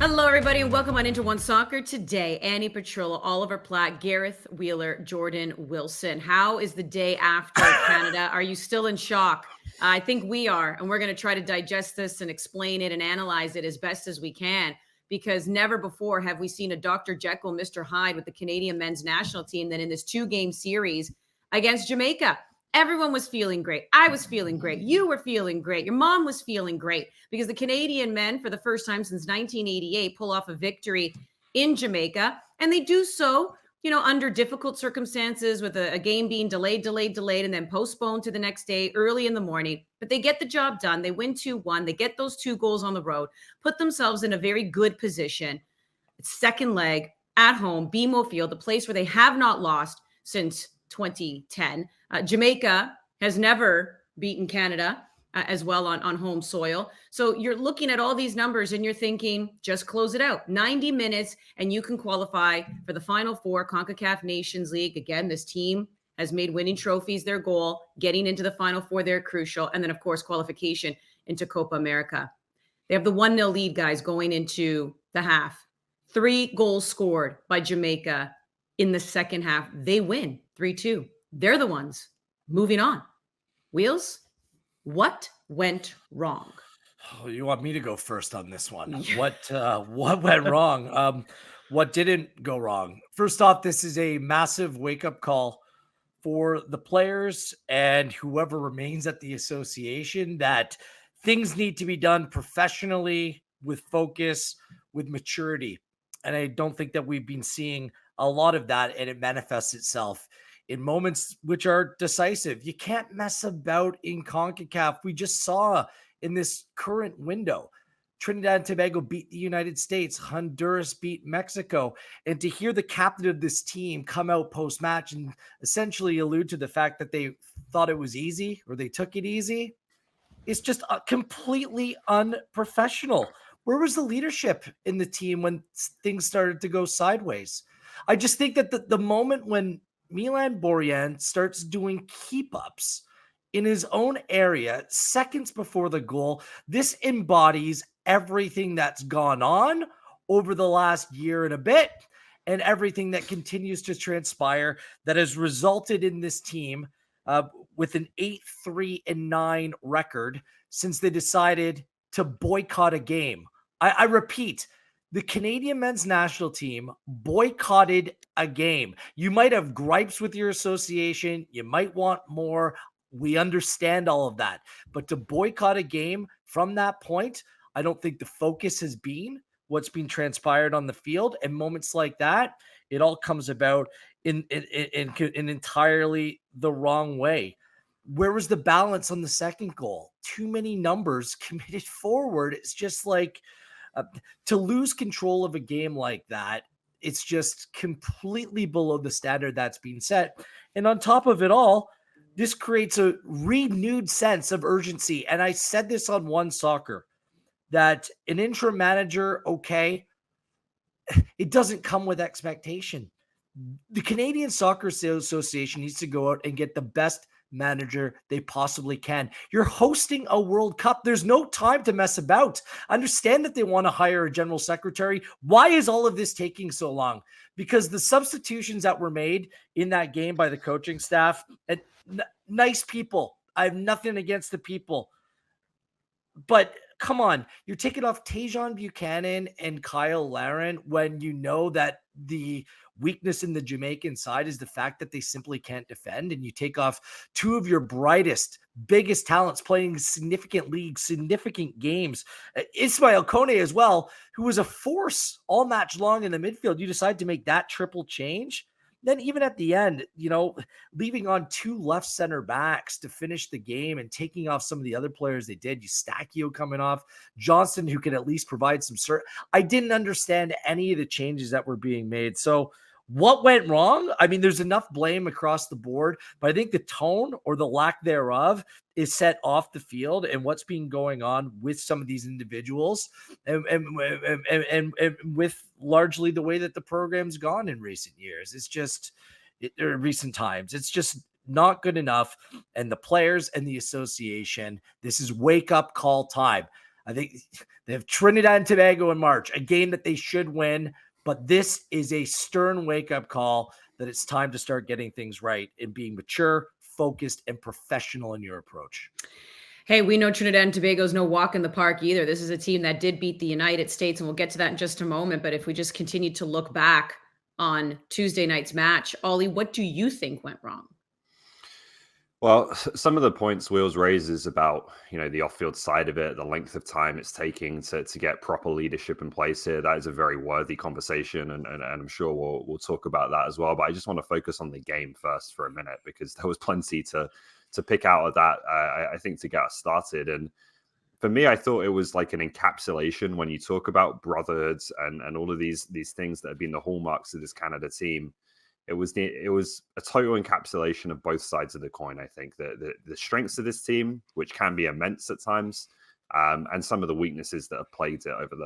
Hello, everybody, and welcome on Into One Soccer today. Annie Petrillo, Oliver Platt, Gareth Wheeler, Jordan Wilson. How is the day after Canada? Are you still in shock? I think we are, and we're going to try to digest this and explain it and analyze it as best as we can, because never before have we seen a Dr. Jekyll, Mr. Hyde with the Canadian men's national team than in this 2-game series against Jamaica. Everyone was feeling great. I was feeling great. You were feeling great. Your mom was feeling great because the Canadian men, for the first time since 1988, pull off a victory in Jamaica. And they do so, under difficult circumstances with a game being delayed, and then postponed to the next day early in the morning. But they get the job done. They win 2-1. They get those 2 goals on the road, put themselves in a very good position. Second leg at home, BMO Field, the place where they have not lost since 2010. Jamaica has never beaten Canada as well on home soil. So you're looking at all these numbers and you're thinking, just close it out. 90 minutes and you can qualify for the Final Four, Concacaf Nations League. Again, this team has made winning trophies their goal, getting into the Final Four, they're crucial. And then, of course, qualification into Copa America. They have the 1-0 lead, guys, going into the half. 3 goals scored by Jamaica in the second half. They win 3-2. They're the ones moving on. Wheels, what went wrong? Oh, you want me to go first on this one? What went wrong? What didn't go wrong? First off, this is a massive wake-up call for the players and whoever remains at the association that things need to be done professionally, with focus, with maturity. And I don't think that we've been seeing a lot of that, and it manifests itself in moments which are decisive. You can't mess about in CONCACAF. We just saw in this current window, Trinidad and Tobago beat the United States, Honduras beat Mexico. And to hear the captain of this team come out post-match and essentially allude to the fact that they thought it was easy or they took it easy, it's just completely unprofessional. Where was the leadership in the team when things started to go sideways? I just think that the moment when Milan Borjan starts doing keep-ups in his own area seconds before the goal, this embodies everything that's gone on over the last year and a bit and everything that continues to transpire that has resulted in this team with an 8-3-9 record since they decided to boycott a game. I repeat, the Canadian men's national team boycotted a game. You might have gripes with your association. You might want more. We understand all of that. But to boycott a game from that point, I don't think the focus has been what's been transpired on the field. And moments like that, it all comes about in entirely the wrong way. Where was the balance on the second goal? Too many numbers committed forward. It's just like to lose control of a game like that. It's just completely below the standard that's been set. And on top of it all, this creates a renewed sense of urgency. And I said this on One Soccer, that an interim manager, okay, it doesn't come with expectation. The Canadian Soccer Association needs to go out and get the best manager they possibly can. You're hosting a World Cup. There's no time to mess about. Understand that they want to hire a general secretary. Why is all of this taking so long? Because the substitutions that were made in that game by the coaching staff, and nice people. I have nothing against the people. But come on, you're taking off Tajon Buchanan and Kyle Larin when you know that the weakness in the Jamaican side is the fact that they simply can't defend, and you take off 2 of your brightest, biggest talents playing significant leagues, significant games. Ismail Kone as well, who was a force all match long in the midfield. You decide to make that triple change. Then even at the end, leaving on 2 left center backs to finish the game and taking off some of the other players they did. Eustachio coming off, Johnson, who can at least provide some I didn't understand any of the changes that were being made. So what went wrong? I mean, there's enough blame across the board, but I think the tone or the lack thereof is set off the field and what's been going on with some of these individuals and with largely the way that the program's gone in recent years. It's just recent times. It's just not good enough. And the players and the association, this is wake up call time. I think they have Trinidad and Tobago in March, a game that they should win. But this is a stern wake-up call that it's time to start getting things right and being mature, focused, and professional in your approach. Hey, we know Trinidad and Tobago is no walk in the park either. This is a team that did beat the United States, and we'll get to that in just a moment. But if we just continue to look back on Tuesday night's match, Ollie, what do you think went wrong? Well, some of the points Wheels raises about, the off-field side of it, the length of time it's taking to get proper leadership in place here, that is a very worthy conversation, and I'm sure we'll talk about that as well. But I just want to focus on the game first for a minute, because there was plenty to pick out of that, I think, to get us started. And for me, I thought it was like an encapsulation when you talk about brotherhoods and all of these things that have been the hallmarks of this Canada team. It was a total encapsulation of both sides of the coin. I think the strengths of this team, which can be immense at times, and some of the weaknesses that have plagued it over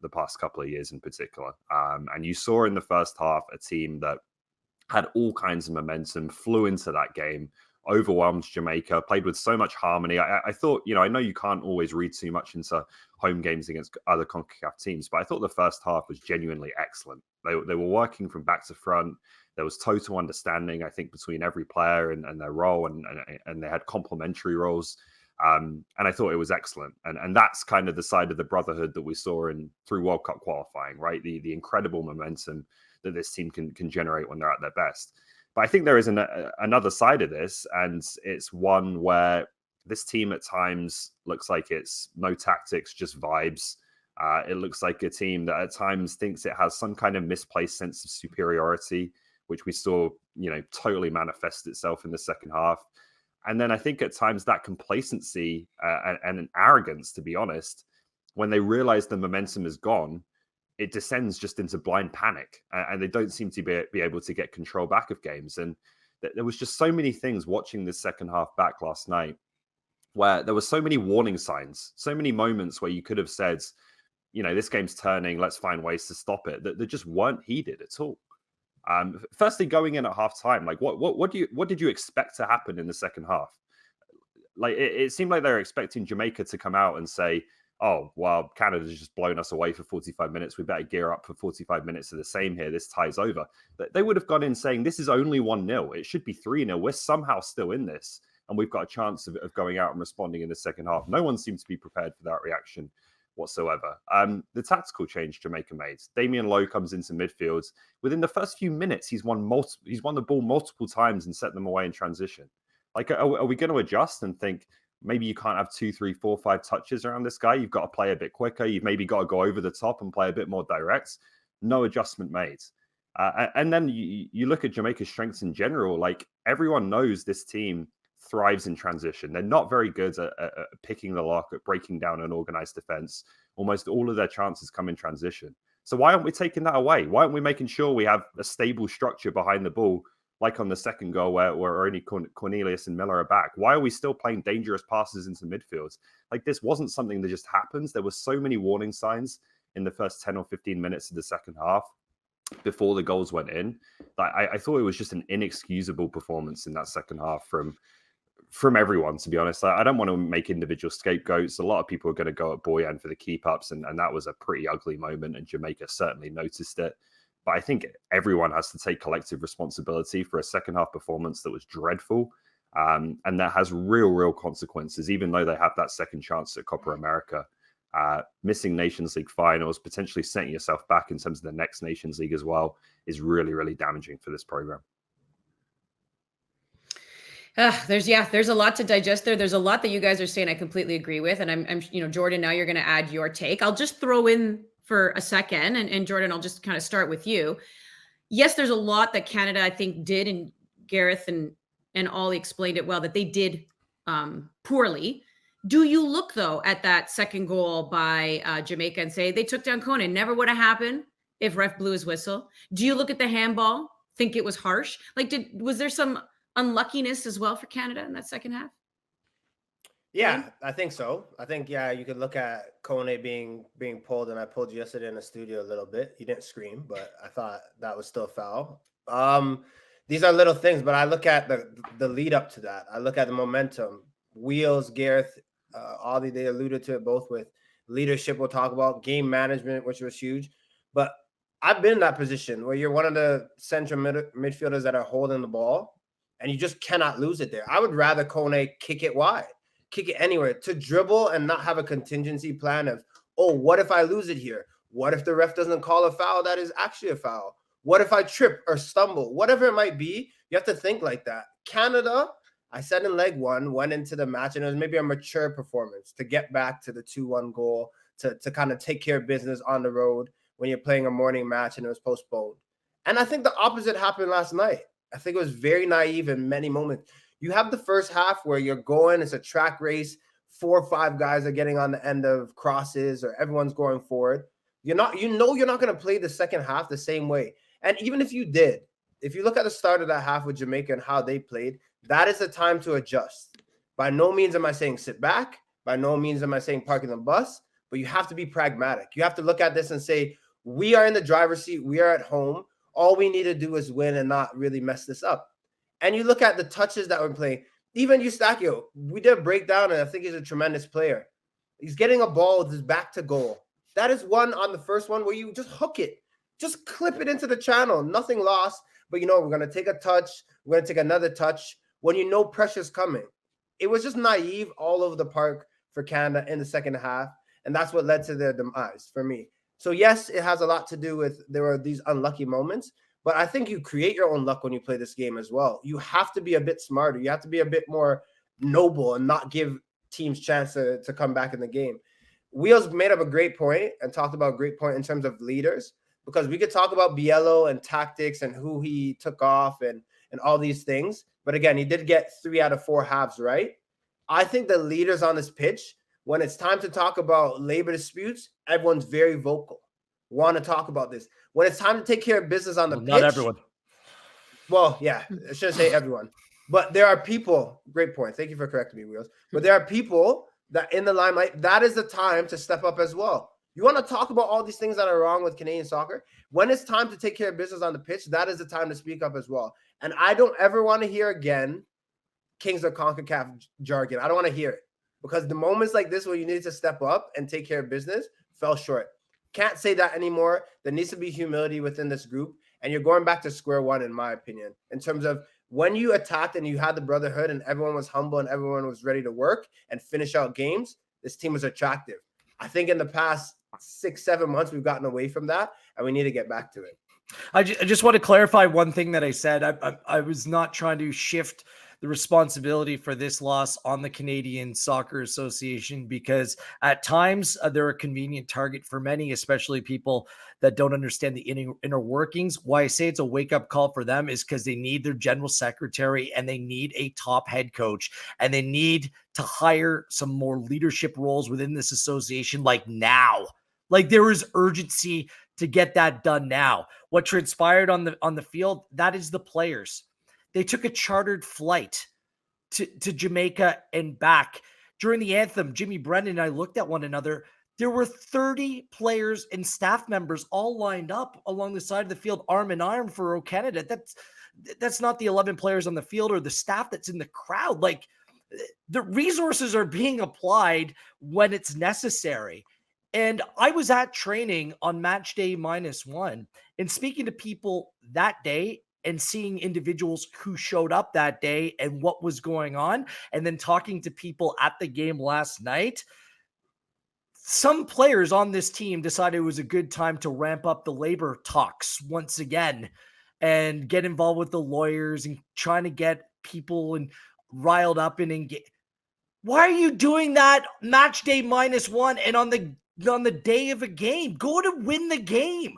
the past couple of years in particular. And you saw in the first half a team that had all kinds of momentum, flew into that game, overwhelmed Jamaica, played with so much harmony. I thought, I know you can't always read too much into home games against other Concacaf teams, but I thought the first half was genuinely excellent. They were working from back to front. There was total understanding, I think, between every player and their role, and they had complementary roles. And I thought it was excellent. And that's kind of the side of the brotherhood that we saw through World Cup qualifying, right? The incredible momentum that this team can generate when they're at their best. But I think there is another side of this, and it's one where this team at times looks like it's no tactics, just vibes. It looks like a team that at times thinks it has some kind of misplaced sense of superiority, which we saw, totally manifest itself in the second half. And then I think at times that complacency and an arrogance, to be honest, when they realize the momentum is gone, it descends just into blind panic, and they don't seem to be able to get control back of games. And there was just so many things watching the second half back last night where there were so many warning signs, so many moments where you could have said, this game's turning, let's find ways to stop it, that just weren't heeded at all. Firstly, going in at half time, like what did you expect to happen in the second half? Like it seemed like they were expecting Jamaica to come out and say, oh, well, Canada's just blown us away for 45 minutes. We better gear up for 45 minutes of the same here. This tie's over. They would have gone in saying, this is only 1-0. It should be 3-0. We're somehow still in this, and we've got a chance of going out and responding in the second half. No one seemed to be prepared for that reaction whatsoever. The tactical change Jamaica made. Damien Lowe comes into midfield. Within the first few minutes, he's won the ball multiple times and set them away in transition. Like, are we going to adjust and think, maybe you can't have 2, 3, 4, 5 touches around this guy? You've got to play a bit quicker. You've maybe got to go over the top and play a bit more direct. No adjustment made. And then you look at Jamaica's strengths in general. Like, everyone knows this team thrives in transition. They're not very good at picking the lock, at breaking down an organized defense. Almost all of their chances come in transition. So why aren't we taking that away? Why aren't we making sure we have a stable structure behind the ball, like on the second goal where only Cornelius and Miller are back? Why are we still playing dangerous passes into midfield? Like, this wasn't something that just happens. There were so many warning signs in the first 10 or 15 minutes of the second half before the goals went in. I thought it was just an inexcusable performance in that second half from everyone, to be honest. I don't want to make individual scapegoats. A lot of people are going to go at Boyan for the keep-ups, and that was a pretty ugly moment, and Jamaica certainly noticed it. But I think everyone has to take collective responsibility for a second half performance that was dreadful, and that has real consequences, even though they have that second chance at Copa America. Missing Nations League finals, potentially setting yourself back in terms of the next Nations League as well, is really damaging for this program. There's a lot to digest there. There's a lot that you guys are saying I completely agree with. And I'm Jordan, now you're going to add your take. I'll just throw in for a second. And Jordan, I'll just kind of start with you. Yes, there's a lot that Canada, I think, did, and Gareth and Ollie explained it well, that they did poorly. Do you look, though, at that second goal by Jamaica and say they took down Conan? Never would have happened if ref blew his whistle. Do you look at the handball, think it was harsh? Like, was there some unluckiness as well for Canada in that second half? Yeah, I think so. I think, you could look at Kone being pulled, and I pulled you yesterday in the studio a little bit. You didn't scream, but I thought that was still foul. These are little things, but I look at the lead up to that. I look at the momentum. Wheels, Gareth, Ollie, they alluded to it both with leadership we'll talk about, game management, which was huge. But I've been in that position where you're one of the central midfielders that are holding the ball, and you just cannot lose it there. I would rather Kone kick it wide, kick it anywhere, to dribble and not have a contingency plan of, oh, what if I lose it here? What if the ref doesn't call a foul that is actually a foul? What if I trip or stumble? Whatever it might be, you have to think like that. Canada, I said in leg one, went into the match, and it was maybe a mature performance to get back to the 2-1 goal, to kind of take care of business on the road when you're playing a morning match and it was postponed. And I think the opposite happened last night. I think it was very naive in many moments. You have the first half where you're going, it's a track race, 4 or 5 guys are getting on the end of crosses, or everyone's going forward. You're not going to play the second half the same way. And even if you did, if you look at the start of that half with Jamaica and how they played, that is the time to adjust. By no means am I saying sit back. By no means am I saying parking the bus, but you have to be pragmatic. You have to look at this and say, we are in the driver's seat. We are at home. All we need to do is win and not really mess this up. And you look at the touches that we're playing. Even Eustachio, we did a breakdown, and I think he's a tremendous player. He's getting a ball with his back to goal. That is one on the first one where you just hook it. Just clip it into the channel. Nothing lost. But, we're going to take a touch. We're going to take another touch when you know pressure's coming. It was just naive all over the park for Canada in the second half. And that's what led to their demise for me. So, yes, it has a lot to do with there were these unlucky moments. But I think you create your own luck when you play this game as well. You have to be a bit smarter. You have to be a bit more noble and not give teams chance to come back in the game. Wheels made up a great point and talked about a great point in terms of leaders, because we could talk about Biello and tactics and who he took off and all these things. But again, he did get 3 out of 4 halves right. I think the leaders on this pitch, when it's time to talk about labor disputes, everyone's very vocal, want to talk about this. When it's time to take care of business on the pitch. Not everyone. Well, yeah, I shouldn't say everyone. But there are people, great point. Thank you for correcting me, Wheels. But there are people that in the limelight, that is the time to step up as well. You want to talk about all these things that are wrong with Canadian soccer? When it's time to take care of business on the pitch, that is the time to speak up as well. And I don't ever want to hear again Kings of Concacaf jargon. I don't want to hear it, because the moments like this where you need to step up and take care of business fell short. Can't say that anymore. There needs to be humility within this group. And you're going back to square one, in my opinion, in terms of when you attacked and you had the brotherhood and everyone was humble and everyone was ready to work and finish out games, this team was attractive. I think in the past 6-7 months, we've gotten away from that, and we need to get back to it. I just want to clarify one thing that I said. I was not trying to shift the responsibility for this loss on the Canadian Soccer Association, because at times they're a convenient target for many, especially people that don't understand the inner workings. Why I say it's a wake-up call for them is because they need their general secretary and they need a top head coach, and they need to hire some more leadership roles within this association, like now. Like, there is urgency to get that done now. What transpired on the field, that is the players. They took a chartered flight to Jamaica and back. During the anthem, Jimmy Brennan and I looked at one another. There were 30 players and staff members all lined up along the side of the field, arm in arm for O Canada. That's not the 11 players on the field or the staff that's in the crowd. Like, the resources are being applied when it's necessary. And I was at training on match day -1 and speaking to people that day and seeing individuals who showed up that day and what was going on, and then talking to people at the game last night. Some players on this team decided it was a good time to ramp up the labor talks once again and get involved with the lawyers and trying to get people and riled up and engaged. Why are you doing that match day -1 and on the day of a game? Go to win the game.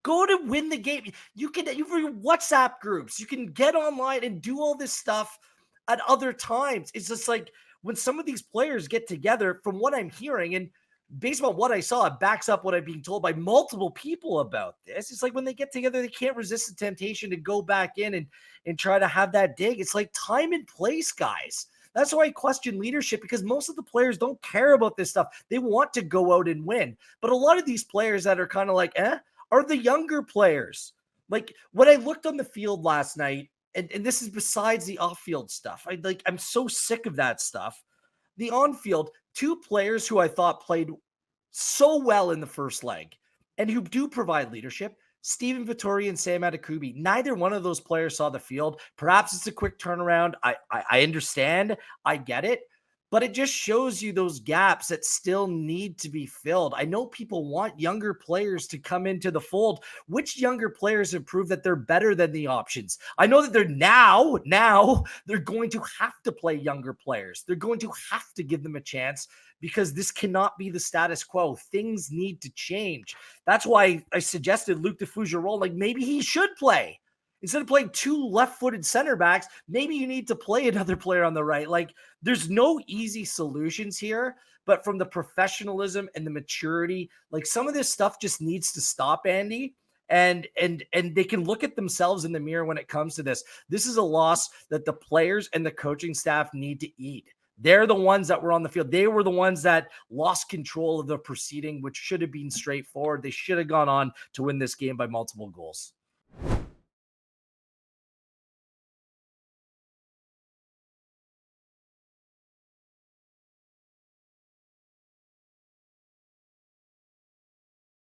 Go to win the game. You for your WhatsApp groups, you can get online and do all this stuff at other times. It's just like when some of these players get together, from what I'm hearing, and based on what I saw, it backs up what I'm being told by multiple people about this. It's like when they get together, they can't resist the temptation to go back in and try to have that dig. It's like time and place, guys. That's why I question leadership, because most of the players don't care about this stuff. They want to go out and win. But a lot of these players that are kind of like, are the younger players. Like, when I looked on the field last night, and this is besides the off-field stuff. I'm so sick of that stuff. The on-field, 2 players who I thought played so well in the first leg and who do provide leadership. Stephen Vittori and Sam Adekubi, neither one of those players saw the field. Perhaps it's a quick turnaround. I understand. I get it. But it just shows you those gaps that still need to be filled. I know people want younger players to come into the fold. Which younger players have proved that they're better than the options? I know that they're now they're going to have to play younger players. They're going to have to give them a chance because this cannot be the status quo. Things need to change. That's why I suggested Luc de Fougeron, like maybe he should play. Instead of playing two left-footed center backs, maybe you need to play another player on the right. Like, there's no easy solutions here, but from the professionalism and the maturity, like some of this stuff just needs to stop, Andy. And they can look at themselves in the mirror when it comes to this. This is a loss that the players and the coaching staff need to eat. They're the ones that were on the field. They were the ones that lost control of the proceeding, which should have been straightforward. They should have gone on to win this game by multiple goals.